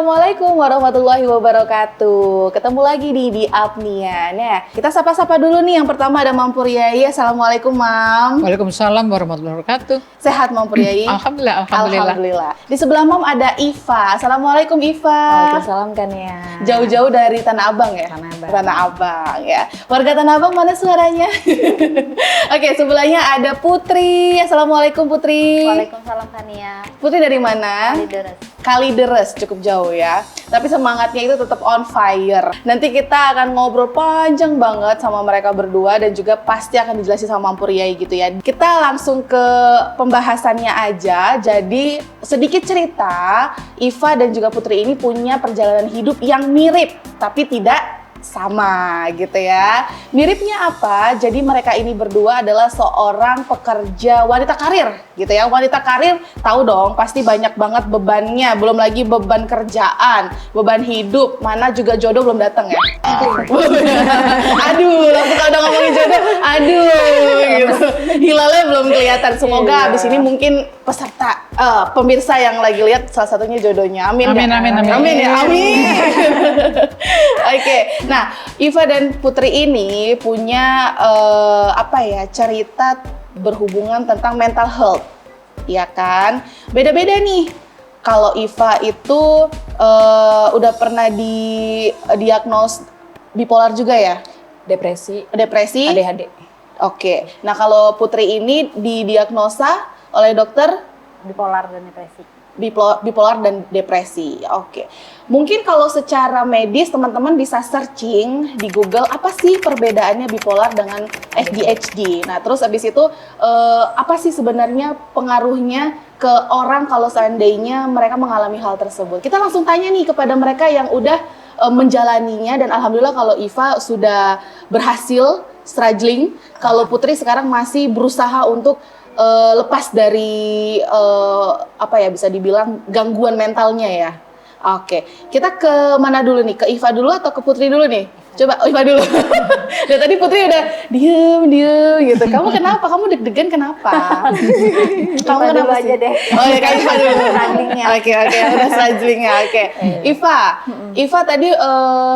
Assalamualaikum warahmatullahi wabarakatuh. Ketemu lagi di Apnia. Nah, kita sapa-sapa dulu nih. Yang pertama ada Mam Puriyai. Assalamualaikum, Mam. Waalaikumsalam warahmatullahi wabarakatuh. Sehat, Mam Puriyai? Alhamdulillah. Di sebelah Mam ada Iva. Assalamualaikum, Iva. Waalaikumsalam kan ya. Jauh-jauh dari Tanah Abang ya? Tanah Abang ya. Warga Tanah Abang mana suaranya? Oke, sebelahnya ada Putri. Assalamualaikum, Putri. Waalaikumsalam Kania. Putri dari mana? Kalideres, cukup jauh ya. Tapi semangatnya itu tetap on fire. Nanti kita akan ngobrol panjang banget sama mereka berdua dan juga pasti akan dijelasin sama Mam Puriyai gitu ya. Kita langsung ke pembahasannya aja. Jadi sedikit cerita, Iva dan juga Putri ini punya perjalanan hidup yang mirip tapi tidak sama gitu ya. Miripnya apa? Jadi mereka ini berdua adalah seorang pekerja wanita karir gitu ya. Wanita karir tahu dong pasti banyak banget bebannya, belum lagi beban kerjaan, beban hidup, mana juga jodoh belum datang ya. Aduh, langsung kalau udah ngomongin jodoh, aduh gitu. Hilalnya belum kelihatan. Semoga abis ini mungkin peserta pemirsa yang lagi lihat salah satunya jodohnya. Amin. Amin, ya. amin, amin. Amin ya, amin. Oke. Nah, Iva dan Putri ini punya cerita berhubungan tentang mental health, ya kan? Beda-beda nih. Kalau Iva itu udah pernah didiagnos bipolar juga ya? Depresi. ADHD. Oke. Nah, kalau Putri ini didiagnosa oleh dokter Bipolar dan depresi. Bipolar dan depresi. Oke. Mungkin kalau secara medis teman-teman bisa searching di Google apa sih perbedaannya bipolar dengan ADHD. Nah, terus abis itu apa sih sebenarnya pengaruhnya ke orang kalau seandainya mereka mengalami hal tersebut. Kita langsung tanya nih kepada mereka yang udah menjalaninya, dan alhamdulillah kalau Iva sudah berhasil struggling, kalau Putri sekarang masih berusaha untuk lepas dari bisa dibilang gangguan mentalnya ya. Oke, kita ke mana dulu nih? Ke Iva dulu atau ke Putri dulu nih? Coba Iva dulu. Dan tadi Putri udah diem gitu. Kamu kenapa? Kamu deg-degan kenapa? Kamu kenapa sih? Aja deh. Oh ya, Kak Iva dulu. Strugglingnya. Oke, udah strugglingnya. Oke. Iva tadi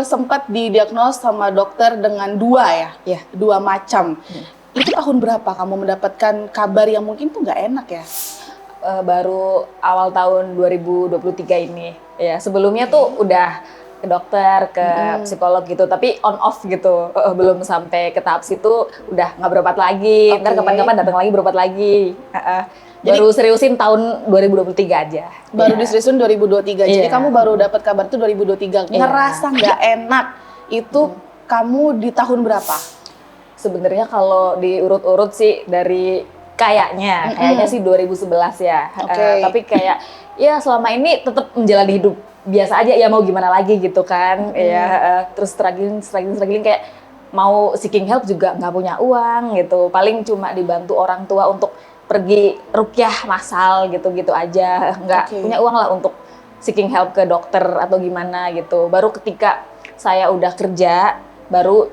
sempat didiagnos sama dokter dengan dua ya? Dua macam. Itu tahun berapa kamu mendapatkan kabar yang mungkin tuh nggak enak ya? Baru awal tahun 2023 ini. Ya, sebelumnya tuh udah ke dokter, ke psikolog gitu, tapi on off gitu. Belum sampai ke tahap situ, udah nggak berobat lagi. Ntar kapan-kapan datang lagi berobat lagi. Baru seriusin tahun 2023 aja. Baru diseriusin 2023. Jadi kamu baru dapat kabar itu 2023. Ngerasa nggak enak itu kamu di tahun berapa? Sebenarnya kalau diurut-urut sih dari kayaknya sih 2011 ya. Tapi kayak ya selama ini tetap menjalani hidup biasa aja ya, mau gimana lagi gitu kan. Terus struggling kayak mau seeking help juga nggak punya uang gitu. Paling cuma dibantu orang tua untuk pergi rukyah massal gitu-gitu aja. Nggak punya uang lah untuk seeking help ke dokter atau gimana gitu. Baru ketika saya udah kerja baru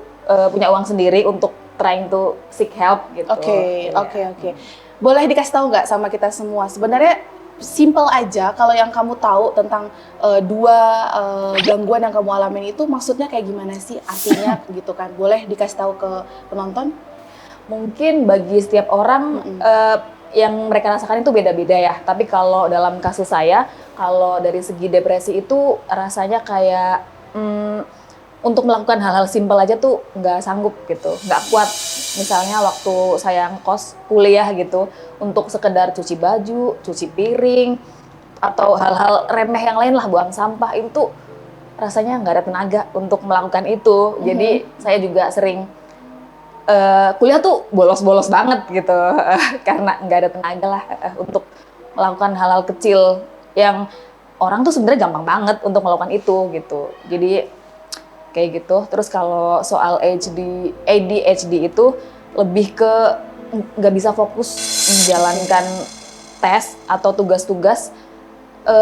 punya uang sendiri untuk trying to seek help gitu. Oke. Boleh dikasih tahu nggak sama kita semua? Sebenarnya simple aja, kalau yang kamu tahu tentang dua gangguan yang kamu alamin itu maksudnya kayak gimana sih artinya gitu kan? Boleh dikasih tahu ke penonton? Mungkin bagi setiap orang yang mereka rasakan itu beda-beda ya. Tapi kalau dalam kasus saya, kalau dari segi depresi itu rasanya kayak untuk melakukan hal-hal simpel aja tuh nggak sanggup gitu, nggak kuat. Misalnya waktu saya ngekos kuliah gitu, untuk sekedar cuci baju, cuci piring, atau hal-hal remeh yang lain lah, buang sampah, itu rasanya nggak ada tenaga untuk melakukan itu. Jadi saya juga sering kuliah tuh bolos-bolos banget gitu, karena nggak ada tenaga lah untuk melakukan hal-hal kecil yang orang tuh sebenarnya gampang banget untuk melakukan itu gitu. Jadi kayak gitu. Terus kalau soal ADHD itu lebih ke nggak bisa fokus menjalankan tes atau tugas-tugas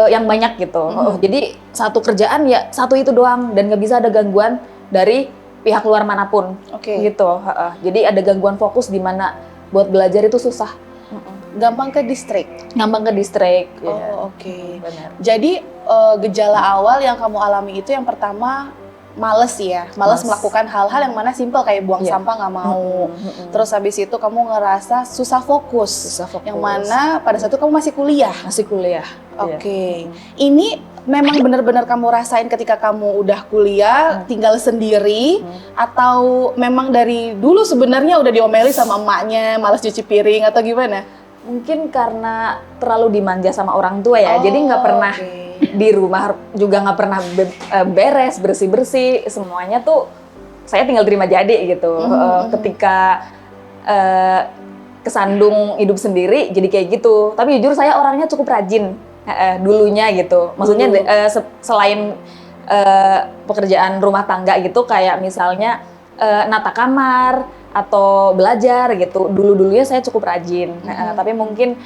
yang banyak gitu. Jadi satu kerjaan ya satu itu doang dan nggak bisa ada gangguan dari pihak luar manapun gitu. Jadi ada gangguan fokus di mana buat belajar itu susah. gampang ke distrik. Gampang ke distrik. Oh, ya. oke. Benar. Jadi gejala awal yang kamu alami itu yang pertama males ya, males Males. melakukan hal-hal yang mana simpel kayak buang Iya. sampah nggak mau. Mm-mm. Terus habis itu kamu ngerasa susah fokus. Susah fokus. Yang mana pada saat itu kamu masih kuliah. Masih kuliah. Oke. Iya. Ini memang benar-benar kamu rasain ketika kamu udah kuliah, tinggal sendiri, atau memang dari dulu sebenarnya udah diomeli sama emaknya, malas cuci piring atau gimana? Mungkin karena terlalu dimanja sama orang tua ya, jadi nggak pernah oke. di rumah juga nggak pernah beres, bersih-bersih, semuanya tuh saya tinggal terima jadi gitu. Ketika kesandung hidup sendiri jadi kayak gitu. Tapi jujur saya orangnya cukup rajin dulunya gitu. Maksudnya selain pekerjaan rumah tangga gitu, kayak misalnya nata kamar atau belajar gitu. Dulu-dulunya saya cukup rajin. Tapi mungkin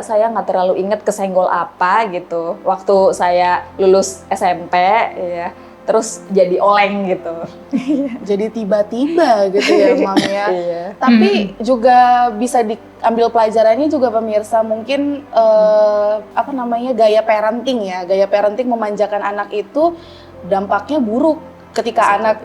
saya nggak terlalu ingat kesenggol apa gitu. Waktu saya lulus SMP, ya, terus jadi oleng gitu. Jadi tiba-tiba gitu ya, Mam ya. Iya. Tapi juga bisa diambil pelajarannya juga pemirsa, mungkin apa namanya, gaya parenting ya. Gaya parenting memanjakan anak itu dampaknya buruk ketika anak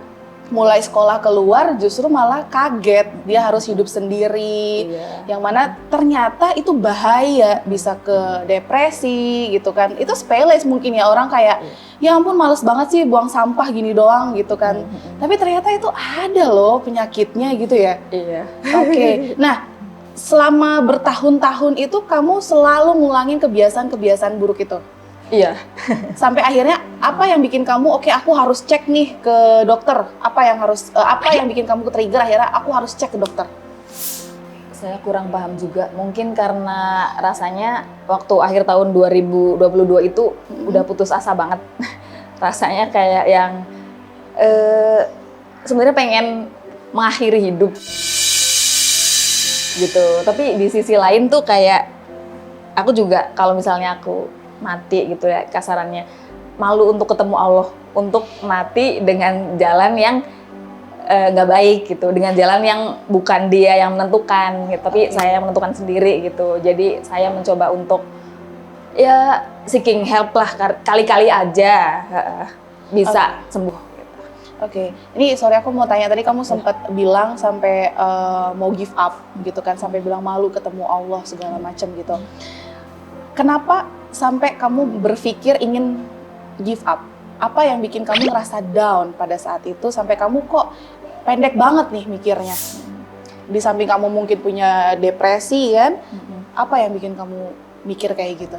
mulai sekolah keluar justru malah kaget, dia harus hidup sendiri. Iya. Yang mana ternyata itu bahaya, bisa ke depresi gitu kan. Itu sepele mungkin ya, orang kayak ya ampun males banget sih buang sampah gini doang gitu kan. Tapi ternyata itu ada loh penyakitnya gitu ya. Iya. Oke. Nah, selama bertahun-tahun itu kamu selalu ngulangin kebiasaan-kebiasaan buruk itu. Iya. Sampai akhirnya apa yang bikin kamu oke, aku harus cek nih ke dokter. Apa yang bikin kamu ke-trigger akhirnya aku harus cek ke dokter? Saya kurang paham juga. Mungkin karena rasanya waktu akhir tahun 2022 itu udah putus asa banget. Rasanya kayak yang sebenarnya pengen mengakhiri hidup gitu. Tapi di sisi lain tuh kayak aku juga kalau misalnya aku mati gitu ya kasarannya, malu untuk ketemu Allah, untuk mati dengan jalan yang nggak baik gitu, dengan jalan yang bukan dia yang menentukan gitu, tapi saya yang menentukan sendiri gitu. Jadi saya mencoba untuk ya seeking help lah, kali-kali aja bisa sembuh gitu. Oke, ini sorry aku mau tanya, tadi kamu sempat bilang sampai mau give up gitu kan, sampai bilang malu ketemu Allah segala macam gitu. Kenapa sampai kamu berpikir ingin give up? Apa yang bikin kamu ngerasa down pada saat itu sampai kamu kok pendek banget nih mikirnya? Di samping kamu mungkin punya depresi kan, apa yang bikin kamu mikir kayak gitu?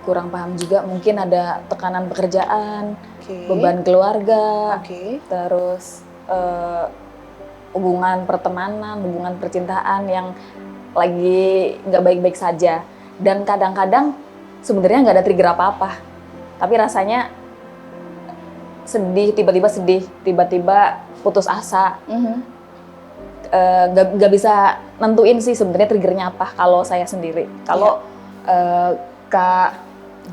Kurang paham juga, mungkin ada tekanan pekerjaan, Oke. beban keluarga, Oke. terus hubungan pertemanan, hubungan percintaan yang lagi nggak baik-baik saja. Dan kadang-kadang sebenarnya nggak ada trigger apa-apa, tapi rasanya sedih, tiba-tiba putus asa. Nggak bisa nentuin sih sebenarnya triggernya apa kalau saya sendiri. Kalau Kak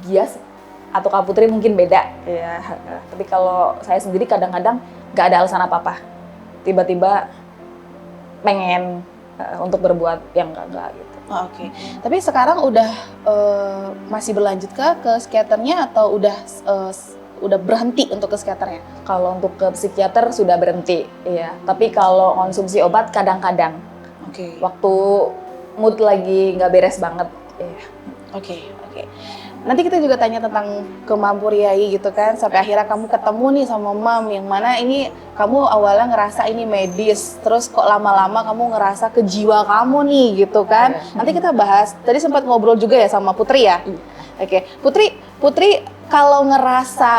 Gias atau Kak Putri mungkin beda ya. Tapi kalau saya sendiri kadang-kadang nggak ada alasan apa-apa, tiba-tiba pengen untuk berbuat yang enggak gitu. Oke. Tapi sekarang udah masih berlanjut ke psikiaternya atau udah berhenti untuk ke psikiaternya? Kalau untuk ke psikiater sudah berhenti, ya. Tapi kalau konsumsi obat kadang-kadang. Oke. Waktu mood lagi nggak beres banget. Ya. Oke. Nanti kita juga tanya tentang ke Mam Puriai gitu kan, sampai akhirnya kamu ketemu nih sama Mam, yang mana ini kamu awalnya ngerasa ini medis, terus kok lama-lama kamu ngerasa ke jiwa kamu nih gitu kan. Nanti kita bahas, tadi sempat ngobrol juga ya sama Putri ya? Oke, Putri kalau ngerasa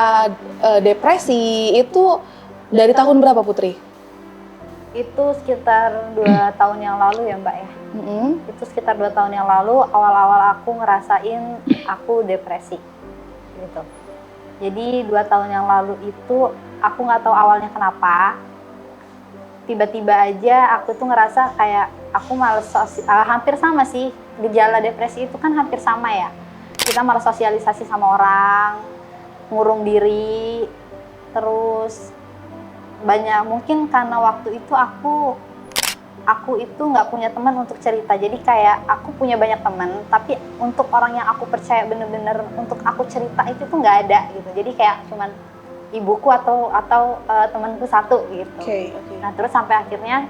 depresi itu dari tahun berapa Putri? Itu sekitar 2 tahun yang lalu ya Mbak ya. Itu sekitar 2 tahun yang lalu, awal-awal aku ngerasain aku depresi gitu. Jadi 2 tahun yang lalu itu aku nggak tahu awalnya kenapa, tiba-tiba aja aku tuh ngerasa kayak aku males hampir sama sih, gejala depresi itu kan hampir sama ya. Kita malas sosialisasi sama orang, ngurung diri, terus banyak mungkin karena waktu itu aku aku itu nggak punya teman untuk cerita. Jadi kayak aku punya banyak teman, tapi untuk orang yang aku percaya bener-bener untuk aku cerita itu tuh nggak ada gitu. Jadi kayak cuman ibuku atau temanku satu gitu. Oke. Nah terus sampai akhirnya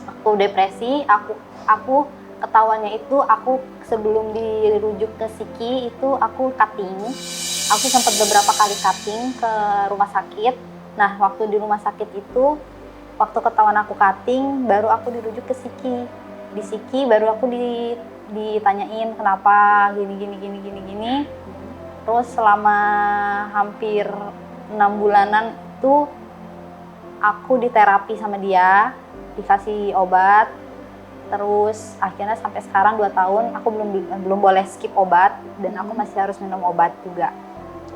aku depresi, aku ketahuannya itu aku sebelum dirujuk ke psiki itu aku cutting. Aku sempat beberapa kali cutting ke rumah sakit. Nah waktu di rumah sakit itu, waktu ketahuan aku cutting, baru aku dirujuk ke psiki. Di psiki baru aku ditanyain kenapa gini. Terus selama hampir 6 bulanan itu aku diterapi sama dia, dikasih obat. Terus akhirnya sampai sekarang 2 tahun aku belum boleh skip obat dan aku masih harus minum obat juga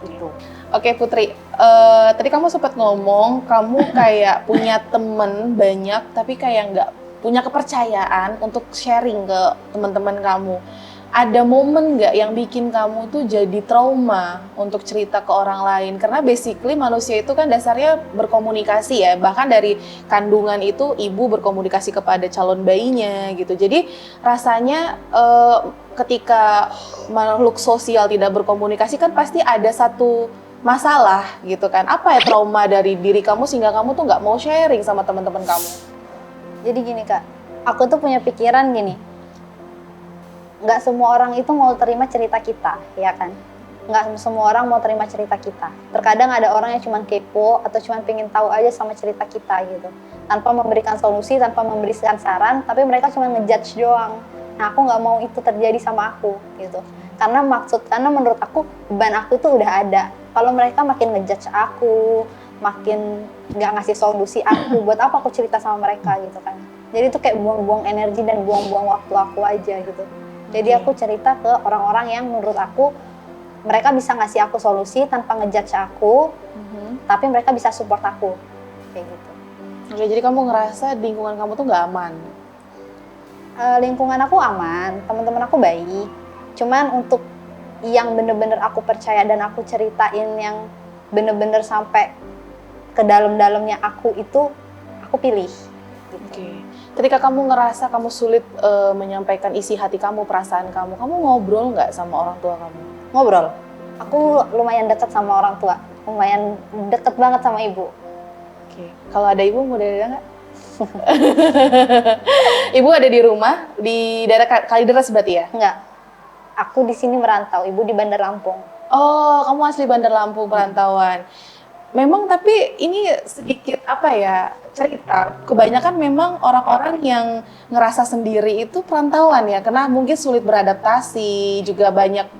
gitu. Oke Putri, tadi kamu sempat ngomong kamu kayak punya temen banyak tapi kayak nggak punya kepercayaan untuk sharing ke teman-teman kamu. Ada momen nggak yang bikin kamu tuh jadi trauma untuk cerita ke orang lain? Karena basically manusia itu kan dasarnya berkomunikasi ya. Bahkan dari kandungan itu ibu berkomunikasi kepada calon bayinya gitu. Jadi rasanya ketika makhluk sosial tidak berkomunikasi kan pasti ada satu masalah gitu kan. Apa ya trauma dari diri kamu sehingga kamu tuh nggak mau sharing sama teman-teman kamu? Jadi gini Kak, aku tuh punya pikiran gini. Nggak semua orang itu mau terima cerita kita, ya kan? Nggak semua orang mau terima cerita kita. Terkadang ada orang yang cuma kepo atau cuma pengen tahu aja sama cerita kita gitu. Tanpa memberikan solusi, tanpa memberikan saran, tapi mereka cuma ngejudge doang. Nah aku nggak mau itu terjadi sama aku gitu. Karena menurut aku beban aku tuh udah ada. Kalau mereka makin ngejudge aku, makin nggak ngasih solusi aku, buat apa aku cerita sama mereka gitu kan? Jadi itu kayak buang-buang energi dan buang-buang waktu aku aja gitu. Jadi aku cerita ke orang-orang yang menurut aku mereka bisa ngasih aku solusi tanpa ngejudge aku, tapi mereka bisa support aku, kayak gitu. Oke, jadi kamu ngerasa lingkungan kamu tuh nggak aman? Lingkungan aku aman, teman-teman aku baik. Cuman untuk yang bener-bener aku percaya dan aku ceritain yang bener-bener sampai ke dalam-dalamnya aku itu, aku pilih. Gitu. Oke. Ketika kamu ngerasa kamu sulit menyampaikan isi hati kamu, perasaan kamu ngobrol nggak sama orang tua kamu? Ngobrol. Aku lumayan dekat sama orang tua, lumayan deket banget sama ibu. Oke. Kalau ada ibu mau ada nggak? Ibu ada di rumah di daerah Kalideres berarti ya? Enggak. Aku di sini merantau, ibu di Bandar Lampung. Oh, kamu asli Bandar Lampung perantauan. Memang tapi ini sedikit apa ya cerita. Kebanyakan memang orang-orang yang ngerasa sendiri itu perantauan ya, karena mungkin sulit beradaptasi, juga banyak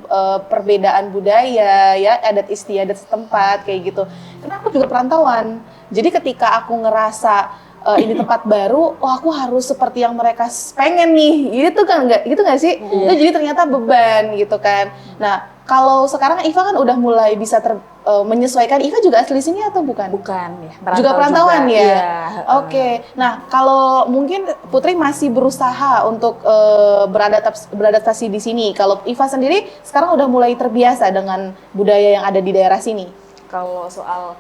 perbedaan budaya ya, adat istiadat setempat kayak gitu. Karena aku juga perantauan. Jadi ketika aku ngerasa ini tempat baru, oh aku harus seperti yang mereka pengen nih, gitu kan nggak sih? Itu jadi ternyata beban gitu kan. Nah kalau sekarang Iva kan udah mulai bisa menyesuaikan. Iva juga asli sini atau bukan? Bukan ya. Juga perantauan juga. ya? Iya. Oke. Nah kalau mungkin Putri masih berusaha untuk beradaptasi di sini. Kalau Iva sendiri sekarang udah mulai terbiasa dengan budaya yang ada di daerah sini. Kalau soal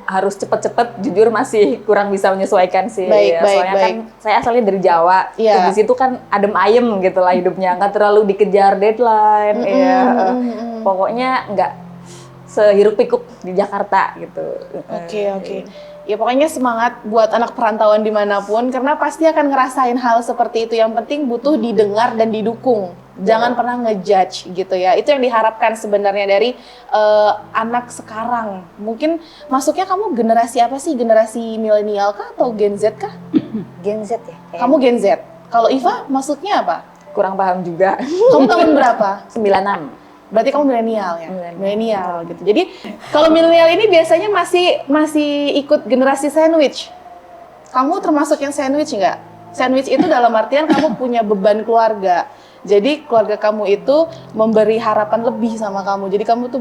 harus cepet-cepet, jujur masih kurang bisa menyesuaikan sih. Soalnya kan saya asalnya dari Jawa, di situ kan adem ayem gitu lah hidupnya, nggak terlalu dikejar deadline, pokoknya nggak sehiruk pikuk di Jakarta gitu. Oke. Ya pokoknya semangat buat anak perantauan dimanapun, karena pasti akan ngerasain hal seperti itu. Yang penting butuh didengar dan didukung. Jangan pernah ngejudge gitu ya. Itu yang diharapkan sebenarnya dari anak sekarang. Mungkin masuknya kamu generasi apa sih? Generasi milenial kah atau Gen Z kah? Gen Z ya? Kamu Gen Z. Kalau Iva masuknya apa? Kurang paham juga. Kamu tahun berapa? 96. Berarti kamu milenial ya? Milenial gitu. Jadi kalau milenial ini biasanya masih ikut generasi sandwich. Kamu termasuk yang sandwich nggak? Sandwich itu dalam artian kamu punya beban keluarga. Jadi keluarga kamu itu memberi harapan lebih sama kamu. Jadi kamu tuh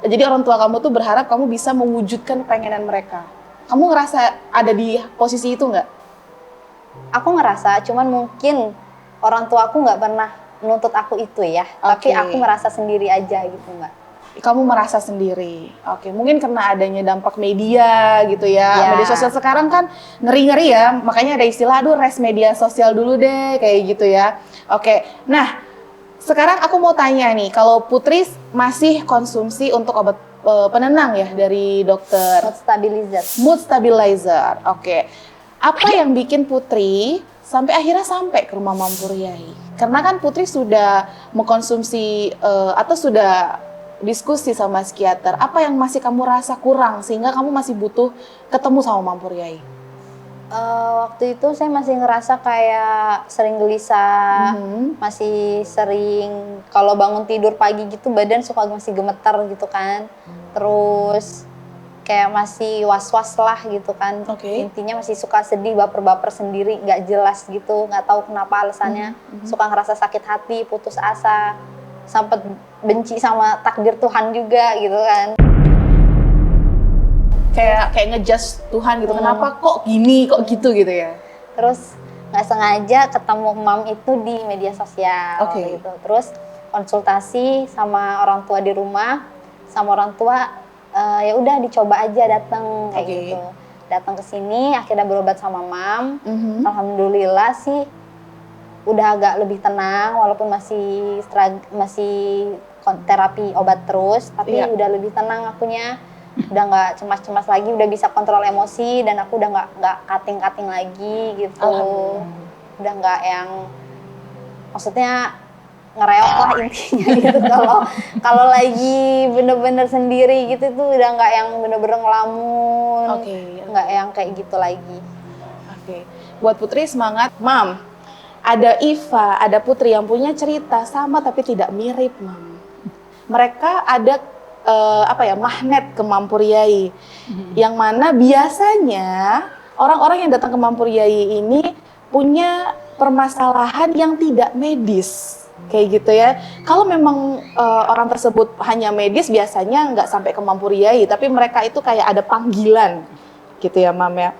jadi orang tua kamu tuh berharap kamu bisa mewujudkan pengenan mereka. Kamu ngerasa ada di posisi itu nggak? Aku ngerasa, cuman mungkin orang tua aku nggak pernah menuntut aku itu ya. Tapi aku merasa sendiri aja gitu Mbak. kamu merasa sendiri. Oke, mungkin karena adanya dampak media gitu ya. Media sosial sekarang kan ngeri-ngeri ya, makanya ada istilah, aduh rest media sosial dulu deh, kayak gitu ya. Oke, nah sekarang aku mau tanya nih, kalau Putri masih konsumsi untuk obat penenang ya dari dokter? Mood stabilizer. Mood stabilizer, oke. Apa yang bikin Putri sampai ke rumah Mampuriai? Karena kan Putri sudah mengkonsumsi atau sudah diskusi sama psikiater, apa yang masih kamu rasa kurang sehingga kamu masih butuh ketemu sama Mampuriai? Waktu itu saya masih ngerasa kayak sering gelisah, masih sering kalau bangun tidur pagi gitu badan suka masih gemetar gitu kan, terus kayak masih was-was lah gitu kan. Intinya masih suka sedih, baper-baper sendiri, nggak jelas gitu, nggak tahu kenapa alasannya. Suka ngerasa sakit hati, putus asa, sempet benci sama takdir Tuhan juga gitu kan. Kayak ngejudge Tuhan gitu, kenapa kok gini, kok gitu ya. Terus nggak sengaja ketemu mam itu di media sosial gitu. Terus konsultasi sama orang tua di rumah, sama orang tua ya udah dicoba aja datang kayak gitu. Datang ke sini akhirnya berobat sama mam. Alhamdulillah sih udah agak lebih tenang walaupun masih terapi obat terus, tapi udah lebih tenang akunya. Udah nggak cemas-cemas lagi, udah bisa kontrol emosi dan aku udah nggak kating-kating lagi gitu. Udah nggak yang maksudnya ngereok lah intinya gitu. Kalau lagi bener-bener sendiri gitu tuh udah nggak yang bener-bener ngelamun, nggak yang kayak gitu lagi. Buat Putri semangat, Mam. Ada Iva, ada Putri yang punya cerita sama tapi tidak mirip, Mam. Mereka ada magnet ke Mampuriai, yang mana biasanya orang-orang yang datang ke Mampuriai ini punya permasalahan yang tidak medis, kayak gitu ya. Kalau memang orang tersebut hanya medis, biasanya nggak sampai ke Mampuriai, tapi mereka itu kayak ada panggilan, gitu ya, Mam ya.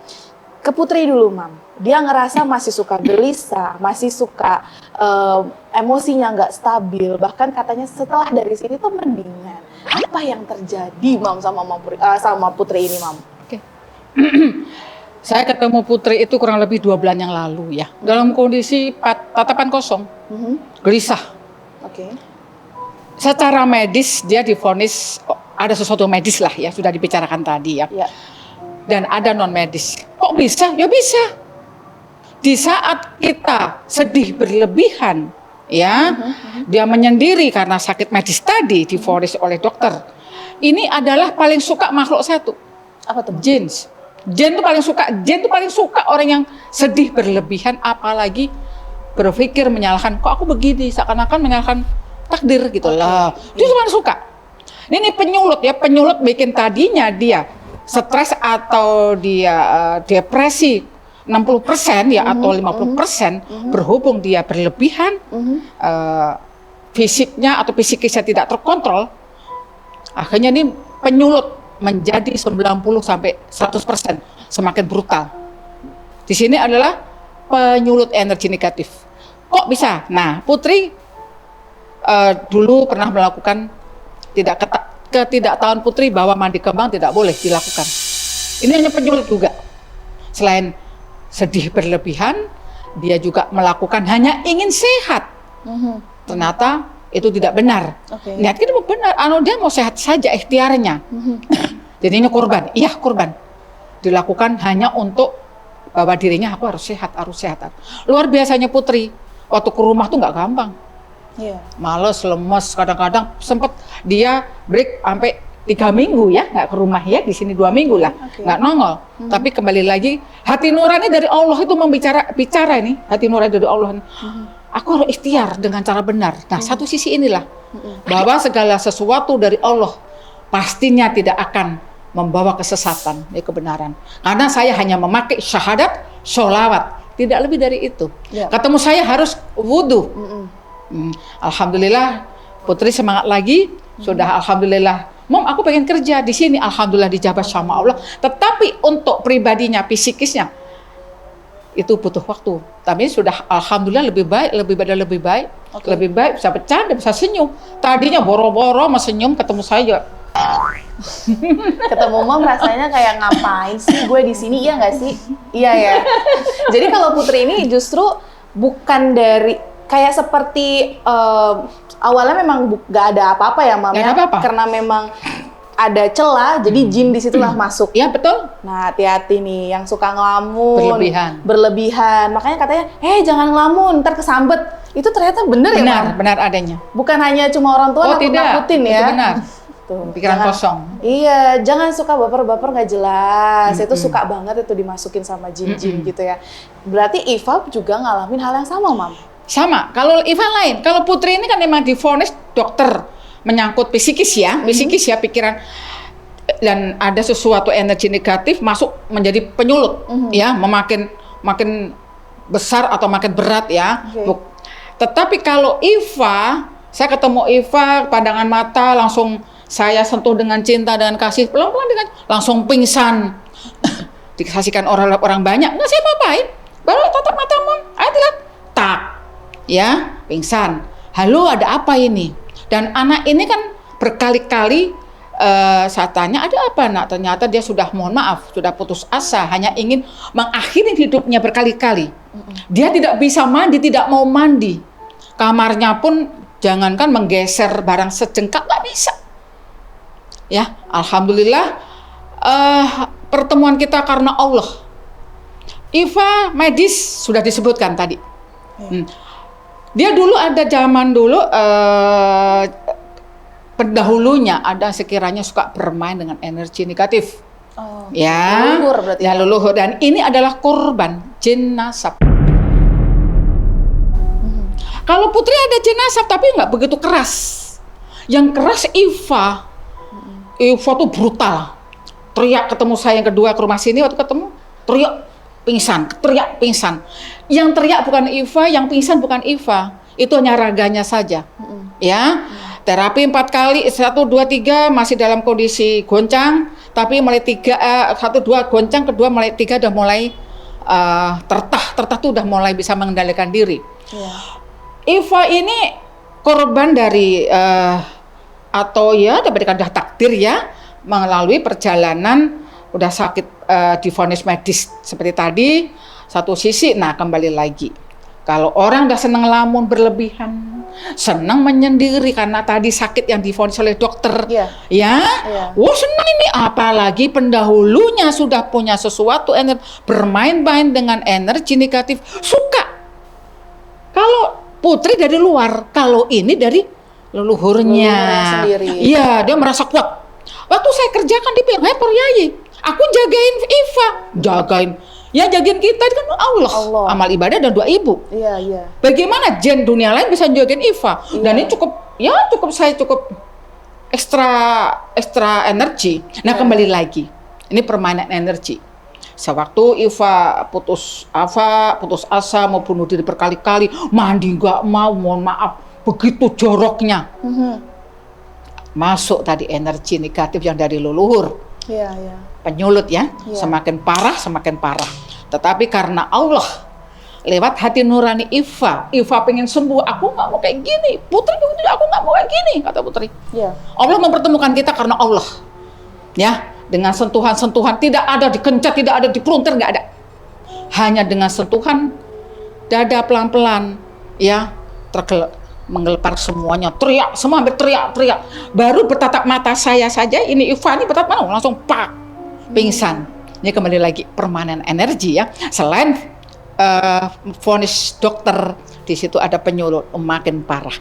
Ke Putri dulu, Mam. Dia ngerasa masih suka gelisah, masih suka emosinya nggak stabil. Bahkan katanya setelah dari sini tuh mendingan. Apa yang terjadi, Mam, sama Putri ini, Mam? Saya ketemu Putri itu kurang lebih 2 bulan yang lalu ya. Dalam kondisi tatapan kosong, gelisah. Secara medis dia divonis ada sesuatu medis lah ya, sudah dibicarakan tadi ya. Dan ada non medis. Kok bisa? Ya bisa. Di saat kita sedih berlebihan, ya, dia menyendiri karena sakit medis tadi divonis oleh dokter. Ini adalah paling suka makhluk satu. Apa tuh? Jin. Jin itu paling suka orang yang sedih berlebihan, apalagi berpikir menyalahkan. Kok aku begini? Seakan-akan menyalahkan takdir gitu lah. Dia cuma suka. Ini penyulut ya, penyulut bikin tadinya dia stres atau dia depresi 60% ya atau 50%, berhubung dia berlebihan, fisiknya atau psikisnya tidak terkontrol, akhirnya ini penyulut menjadi 90 sampai 100%, semakin brutal. Di sini adalah penyulut energi negatif. Kok bisa? Nah, Putri dulu pernah melakukan ketidaktahuan Putri bahwa mandi kembang tidak boleh dilakukan. Ini hanya penyulut juga. Selain sedih berlebihan, dia juga melakukan hanya ingin sehat. Ternyata itu tidak benar. Niat kita benar, dia mau sehat saja ikhtiarnya. Jadinya korban. Iya, korban. Dilakukan hanya untuk bahwa dirinya aku harus sehat. Luar biasanya Putri, waktu ke rumah tuh nggak gampang. Males, lemes, kadang-kadang sempat dia break sampai 3 minggu ya, nggak ke rumah ya, di sini 2 minggu lah, nggak nongol. Tapi kembali lagi, hati nurani dari Allah itu bicara ini, hati nurani dari Allah. Aku harus ikhtiar dengan cara benar. Nah, satu sisi inilah, bahwa segala sesuatu dari Allah pastinya tidak akan membawa kesesatan, kebenaran. Karena saya hanya memakai syahadat, sholawat, tidak lebih dari itu. Ketemu saya harus wudhu. Alhamdulillah, Putri semangat lagi, sudah alhamdulillah. Mom, aku pengen kerja di sini, alhamdulillah dijabah sama Allah. Tetapi untuk pribadinya, psikisnya, itu butuh waktu. Tapi sudah alhamdulillah lebih baik, lebih baik, bisa bercanda, bisa senyum. Tadinya boro-boro mau senyum ketemu saya. Ketemu Mom rasanya kayak ngapain sih gue di sini, iya nggak sih? Iya ya. Jadi kalau Putri ini justru bukan dari kayak seperti awalnya memang nggak ada apa-apa ya Mam Nggak ya, ada apa-apa. karena memang ada celah, jadi jin disitulah masuk. Ya betul. Nah, hati-hati nih yang suka ngelamun, Berlebihan. Makanya katanya, jangan ngelamun, ntar kesambet. Itu ternyata bener ya, Mam? Benar adanya. Bukan hanya cuma orang tua nakut-nakutin ya. Itu benar. Tuh, Pikiran jangan- kosong. Iya, jangan suka baper-baper nggak jelas. Itu suka banget itu dimasukin sama jin-jin gitu ya. Berarti Iva juga ngalamin hal yang sama, Mam? Sama, kalau Iva lain. Kalau Putri ini kan memang divonis dokter menyangkut psikis ya, pikiran, dan ada sesuatu energi negatif masuk menjadi penyulut ya, makin besar atau makin berat ya. Oke. Tetapi kalau Iva, saya ketemu Iva, pandangan mata langsung saya sentuh dengan cinta, dengan kasih, pelan-pelan dengan langsung pingsan. Disaksikan orang banyak, nggak saya apa-apain. Baru tatap mata Mom, ayo lihat, tak, ya, pingsan. Halo, ada apa ini? Dan anak ini kan berkali-kali saya tanya, ada apa nak? Ternyata dia sudah, mohon maaf, sudah putus asa, hanya ingin mengakhiri hidupnya berkali-kali. Dia tidak bisa mandi, tidak mau mandi. Kamarnya pun jangankan menggeser barang sejengkal, nggak bisa. Ya, alhamdulillah pertemuan kita karena Allah. Iva medis sudah disebutkan tadi. Dia dulu ada zaman dulu pendahulunya ada sekiranya suka bermain dengan energi negatif. Oh, Ya, leluhur berarti. ya leluhur, dan ini adalah korban jin nasab. Kalau Putri ada jin nasab tapi nggak begitu keras. Yang keras Iva. Iva tuh brutal. Teriak ketemu saya yang kedua ke rumah sini, waktu ketemu teriak pingsan. Yang teriak bukan Iva, yang pingsan bukan Iva. Itu hanya raganya saja. Ya. Terapi 4 kali, 1, 2, 3 masih dalam kondisi goncang, tapi mulai 1, 2 goncang, kedua mulai 3 udah mulai tertah tuh udah mulai bisa mengendalikan diri. Iya. Iva ini korban dari atau ya daripada takdir ya, melalui perjalanan udah sakit divonis medis seperti tadi satu sisi. Nah, kembali lagi, kalau orang udah seneng lamun berlebihan, senang menyendiri karena tadi sakit yang divonis oleh dokter, Iya. ya, Iya. wah senang ini, apalagi pendahulunya sudah punya sesuatu bermain-main dengan energi negatif, suka. Kalau Putri dari luar, kalau ini dari leluhurnya. Leluhurnya sendiri. Iya, dia merasa kuat. Waktu saya kerjakan dia bilang, "Hei Poryai, aku jagain Iva." Ya jagain kita itu kan Allah. Amal ibadah dan doa ibu. Iya, iya. Bagaimana jin dunia lain bisa jagain Iva? Iya. Dan ini saya cukup ekstra energi. Nah, kembali lagi. Ini permainan energi. Sewaktu Iva putus asa, mau bunuh diri berkali-kali, mandi nggak mau, mohon maaf, begitu joroknya. Masuk tadi energi negatif yang dari leluhur. Iya, iya. Penyulut ya, Iya. semakin parah. Tetapi karena Allah, lewat hati nurani Iva pengen sembuh, aku nggak mau kayak gini, Putri begitu, aku nggak mau kayak gini, kata Putri. Iya. Allah mempertemukan kita karena Allah, ya, dengan sentuhan-sentuhan, tidak ada dikencat, tidak ada diperuntir, nggak ada, hanya dengan sentuhan dada pelan-pelan, ya, menggelepar semuanya, teriak, semua hampir teriak. Baru bertatap mata saya saja, ini Iva ini bertatap mata, langsung pak, pingsan. Ini kembali lagi permanen energi ya. Selain vonis dokter, di situ ada penyulut makin parah.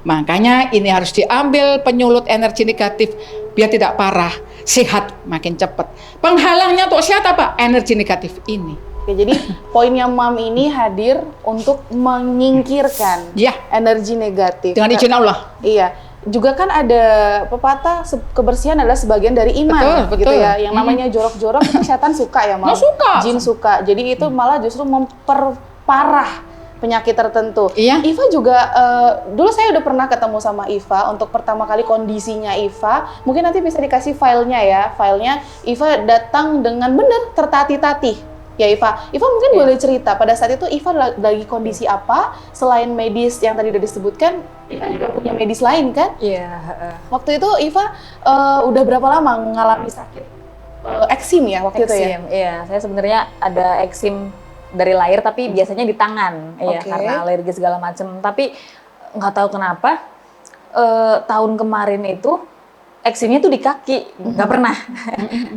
Makanya ini harus diambil penyulut energi negatif biar tidak parah, sehat makin cepat. Penghalangnya untuk sehat apa? Energi negatif ini. Oke, jadi poinnya Mam ini hadir untuk menyingkirkan Ya. energi negatif. Dengan izin Allah. Iya. Juga kan ada pepatah kebersihan adalah sebagian dari iman, Betul. gitu ya. Yang namanya jorok-jorok itu setan suka ya, Mam. Nah, suka. Jin suka. Jadi itu malah justru memperparah penyakit tertentu. Iya. Iva juga dulu saya udah pernah ketemu sama Iva untuk pertama kali kondisinya Iva. Mungkin nanti bisa dikasih filenya ya. Filenya Iva datang dengan benar tertatih-tatih. Ya Iva mungkin boleh cerita pada saat itu Iva lagi kondisi apa selain medis yang tadi udah disebutkan, Iva juga punya medis lain kan? Iya. Waktu itu Iva udah berapa lama mengalami sakit eksim ya waktu itu ya? Eksim, iya. Saya sebenarnya ada eksim dari lahir tapi biasanya di tangan, ya karena alergi segala macam. Tapi nggak tahu kenapa tahun kemarin itu eksimnya tuh di kaki, nggak pernah.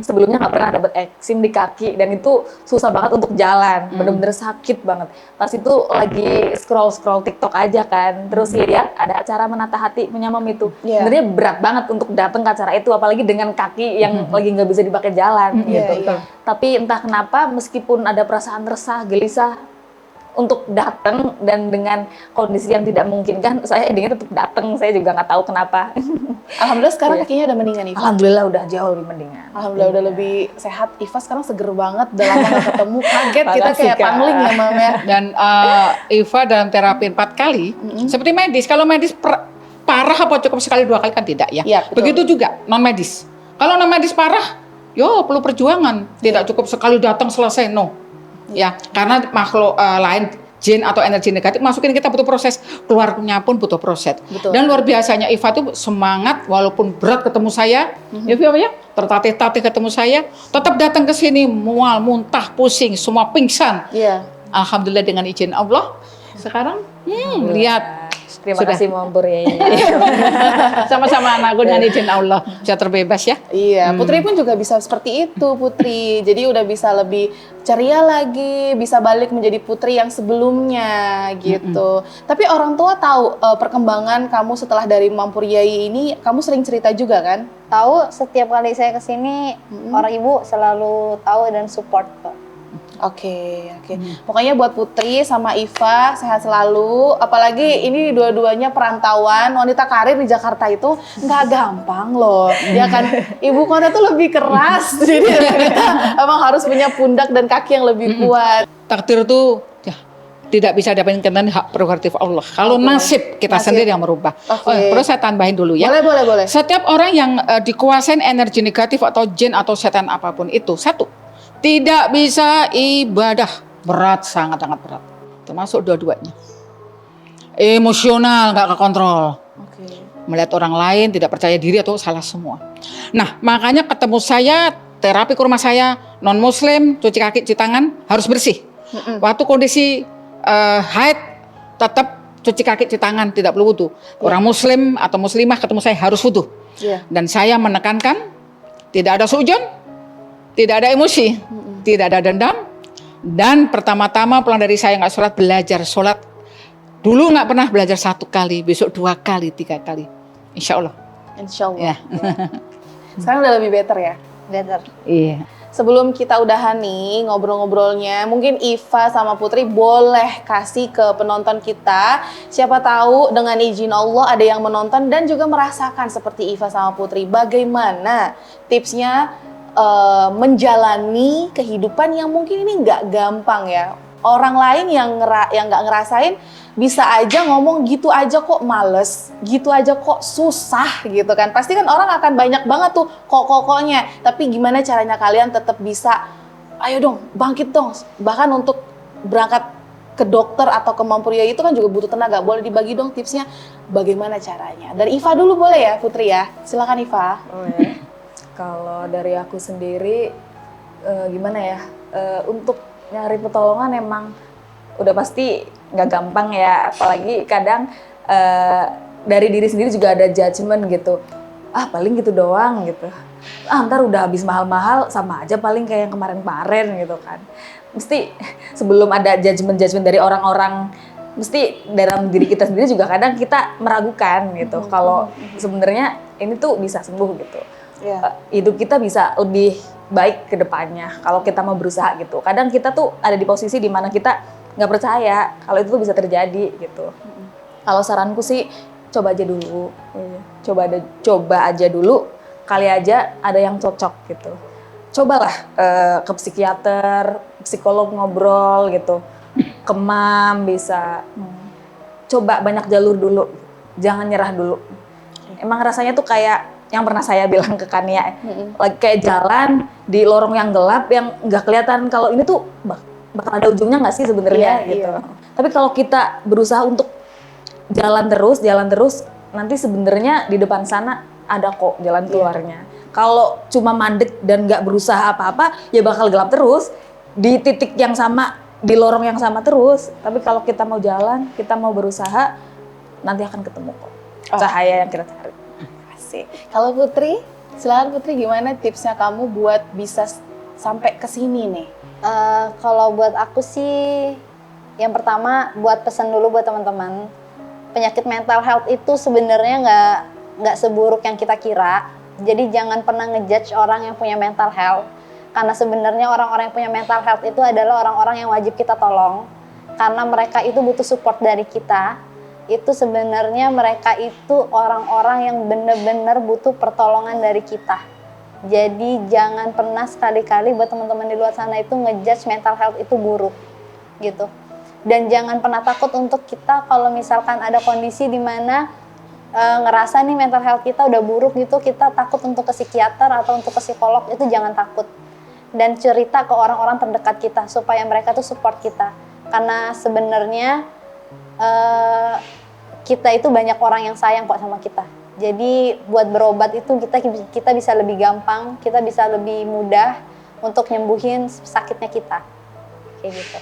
Sebelumnya nggak pernah dapet eksim di kaki dan itu susah banget untuk jalan, bener-bener sakit banget. Pas itu lagi scroll TikTok aja kan, terus lihat ada acara menata hati punya Mom itu. Sebenarnya berat banget untuk datang ke acara itu, apalagi dengan kaki yang lagi nggak bisa dipakai jalan gitu. Tapi entah kenapa, meskipun ada perasaan resah, gelisah untuk datang dan dengan kondisi yang tidak memungkinkan, saya endingnya tetap datang. Saya juga nggak tahu kenapa. Alhamdulillah sekarang kakinya udah mendingan Iva. Alhamdulillah udah jauh lebih mendingan. Alhamdulillah udah lebih sehat. Iva sekarang seger banget, udah lama gak ketemu. Kaget kita kayak Kak. pangling ya Mam ya. Dan Iva dalam terapi 4 kali, seperti medis. Kalau medis parah apa cukup sekali 2 kali kan tidak ya? Iya, betul. Begitu juga non medis. Kalau non medis parah, perlu perjuangan. Tidak cukup sekali datang selesai, no. Ya, karena makhluk lain, jin atau energi negatif masukin kita butuh proses, keluarnya pun butuh proses. Betul. Dan luar biasanya Iva tuh semangat walaupun berat ketemu saya, ya tertatih-tatih ketemu saya, tetap datang ke sini, mual, muntah, pusing, semua pingsan. Iya. Alhamdulillah dengan izin Allah. Sekarang lihat. Terima kasih Mom Pur ya. Sama-sama anakku dengan izin Allah bisa terbebas ya. Iya, Putri pun juga bisa seperti itu Putri. Jadi udah bisa lebih ceria lagi, bisa balik menjadi Putri yang sebelumnya gitu. Tapi orang tua tahu perkembangan kamu setelah dari Mom Pur Yai ini, kamu sering cerita juga kan? Tahu setiap kali saya kesini orang ibu selalu tahu dan support kok. Oke. Pokoknya buat Putri sama Iva sehat selalu. Apalagi ini dua-duanya perantauan, wanita karir di Jakarta itu nggak gampang loh. Ya kan, ibu kota tuh lebih keras. Jadi kita emang harus punya pundak dan kaki yang lebih kuat. Takdir itu tidak bisa dapatkan, hak prerogatif Allah. Kalau nasib kita sendiri yang merubah. Perlu saya tambahin dulu ya. Boleh. Setiap orang yang dikuasain energi negatif atau jin atau setan apapun itu, satu, tidak bisa ibadah, berat, sangat-sangat berat. Termasuk dua-duanya. Emosional, nggak kekontrol. Melihat orang lain, tidak percaya diri atau salah semua. Nah, makanya ketemu saya, terapi ke rumah saya, non-muslim, cuci kaki, cuci tangan, harus bersih. Waktu kondisi haid, tetap cuci kaki, cuci tangan, tidak perlu wudu. Orang muslim atau muslimah ketemu saya harus wudu. Dan saya menekankan, tidak ada suudzon, tidak ada emosi, tidak ada dendam, dan pertama-tama pulang dari saya nggak sholat, belajar sholat. Dulu nggak pernah belajar 1 kali, besok 2 kali, 3 kali, insya Allah. Ya. Sekarang udah lebih better ya? Better. Iya. Sebelum kita udahan nih ngobrol-ngobrolnya, mungkin Iva sama Putri boleh kasih ke penonton kita, siapa tahu dengan izin Allah ada yang menonton dan juga merasakan seperti Iva sama Putri, bagaimana tipsnya menjalani kehidupan yang mungkin ini nggak gampang ya. Orang lain yang nggak ngerasain bisa aja ngomong gitu aja kok males, gitu aja kok susah gitu kan. Pasti kan orang akan banyak banget tuh kok-koknya. Tapi gimana caranya kalian tetap bisa, ayo dong bangkit dong. Bahkan untuk berangkat ke dokter atau ke Mom Pur Yai itu kan juga butuh tenaga. Boleh dibagi dong tipsnya bagaimana caranya. Dari Iva dulu boleh ya Putri ya? Silakan Iva. Kalau dari aku sendiri, gimana ya, untuk nyari pertolongan emang udah pasti nggak gampang ya, apalagi kadang dari diri sendiri juga ada judgement gitu, paling gitu doang gitu, ntar udah habis mahal-mahal sama aja paling kayak yang kemarin-kemarin gitu kan. Mesti sebelum ada judgement dari orang-orang, mesti dalam diri kita sendiri juga kadang kita meragukan gitu, kalau sebenarnya ini tuh bisa sembuh gitu. Hidup kita bisa lebih baik ke depannya kalau kita mau berusaha gitu. Kadang kita tuh ada di posisi di mana kita nggak percaya kalau itu tuh bisa terjadi gitu. Kalau saranku sih coba aja dulu, coba aja dulu, kali aja ada yang cocok gitu. Cobalah ke psikiater, psikolog ngobrol gitu, ke MAM bisa. Coba banyak jalur dulu, jangan nyerah dulu. Emang rasanya tuh kayak yang pernah saya bilang ke Kania, lagi kayak jalan di lorong yang gelap yang nggak kelihatan kalau ini tuh bakal ada ujungnya nggak sih sebenarnya gitu. Tapi kalau kita berusaha untuk jalan terus, nanti sebenarnya di depan sana ada kok jalan keluarnya. Kalau cuma mandek dan nggak berusaha apa-apa, ya bakal gelap terus di titik yang sama, di lorong yang sama terus. Tapi kalau kita mau jalan, kita mau berusaha, nanti akan ketemu kok cahaya yang kita cari. Kalau Putri, silakan Putri, gimana tipsnya kamu buat bisa sampai ke sini nih? Kalau buat aku sih, yang pertama buat pesan dulu buat teman-teman, penyakit mental health itu sebenarnya nggak seburuk yang kita kira. Jadi jangan pernah ngejudge orang yang punya mental health, karena sebenarnya orang-orang yang punya mental health itu adalah orang-orang yang wajib kita tolong, karena mereka itu butuh support dari kita. Itu sebenarnya mereka itu orang-orang yang benar-benar butuh pertolongan dari kita. Jadi jangan pernah sekali-kali buat teman-teman di luar sana itu ngejudge mental health itu buruk gitu. Dan jangan pernah takut untuk kita kalau misalkan ada kondisi di mana ngerasa nih mental health kita udah buruk gitu, kita takut untuk ke psikiater atau untuk ke psikolog, itu jangan takut. Dan cerita ke orang-orang terdekat kita supaya mereka tuh support kita. Karena sebenarnya kita itu banyak orang yang sayang kok sama kita. Jadi buat berobat itu kita bisa lebih gampang, kita bisa lebih mudah untuk nyembuhin sakitnya kita. Kayak gitu.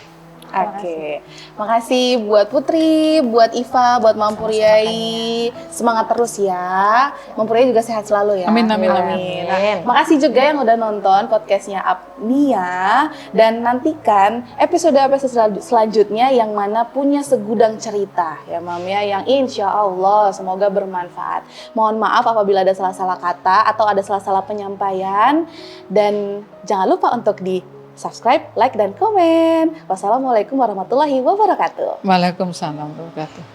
Oke, makasih buat Putri, buat Iva, buat Mampuriai. Semangat terus ya. Mampuriai juga sehat selalu ya. Amin. Nah, makasih juga yang udah nonton podcastnya Apnia. Dan nantikan episode-episode selanjutnya yang mana punya segudang cerita ya Mam ya, yang insya Allah semoga bermanfaat. Mohon maaf apabila ada salah-salah kata atau ada salah-salah penyampaian. Dan jangan lupa untuk subscribe, like, dan komen. Wassalamualaikum warahmatullahi wabarakatuh. Waalaikumsalam warahmatullahi wabarakatuh.